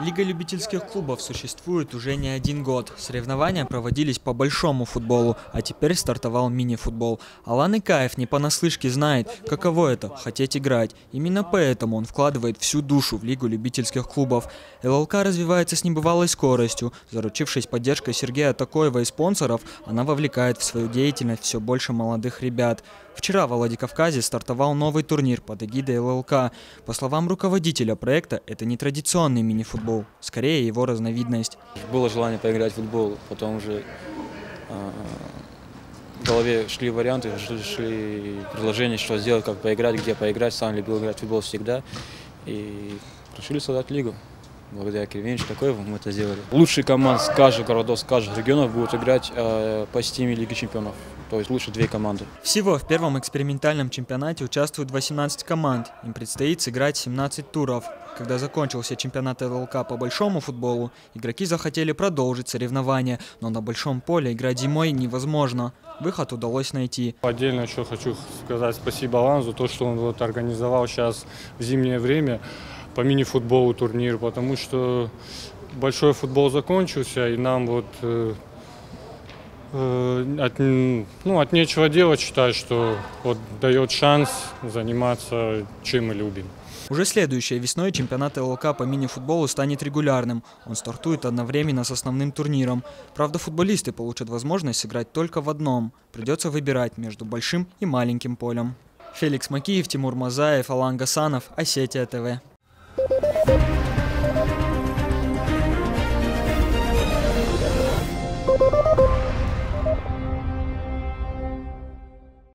Лига любительских клубов существует уже не один год. Соревнования проводились по большому футболу, а теперь стартовал мини-футбол. Алан Икаев не понаслышке знает, каково это – хотеть играть. Именно поэтому он вкладывает всю душу в Лигу любительских клубов. ЛЛК развивается с небывалой скоростью. Заручившись поддержкой Сергея Токоева и спонсоров, она вовлекает в свою деятельность все больше молодых ребят. Вчера в Владикавказе стартовал новый турнир под эгидой ЛЛК. По словам руководителя проекта, это не традиционный мини-футбол, скорее его разновидность. Было желание поиграть в футбол, потом уже в голове шли варианты, шли предложения, что сделать, как поиграть, где поиграть. Сам любил играть в футбол всегда и решили создать лигу. Благодаря Кривенчу Токоеву мы это сделали. Лучшие команды с каждых городов, с каждых регионов будут играть по системе Лиги чемпионов. То есть лучше 2 команды. Всего в первом экспериментальном чемпионате участвуют 18 команд. Им предстоит сыграть 17 туров. Когда закончился чемпионат ЛЛК по большому футболу, игроки захотели продолжить соревнования, но на большом поле играть зимой невозможно. Выход удалось найти. Отдельно еще хочу сказать спасибо Алану за то, что он организовал сейчас в зимнее время по мини-футболу турнир, потому что большой футбол закончился, и нам от нечего делать, считаю, что дает шанс заниматься, чем мы любим. Уже следующей весной чемпионат ЛЛК по мини-футболу станет регулярным. Он стартует одновременно с основным турниром. Правда, футболисты получат возможность сыграть только в одном. Придется выбирать между большим и маленьким полем. Феликс Макиев, Тимур Мазаев, Алан Гасанов, Осетия ТВ.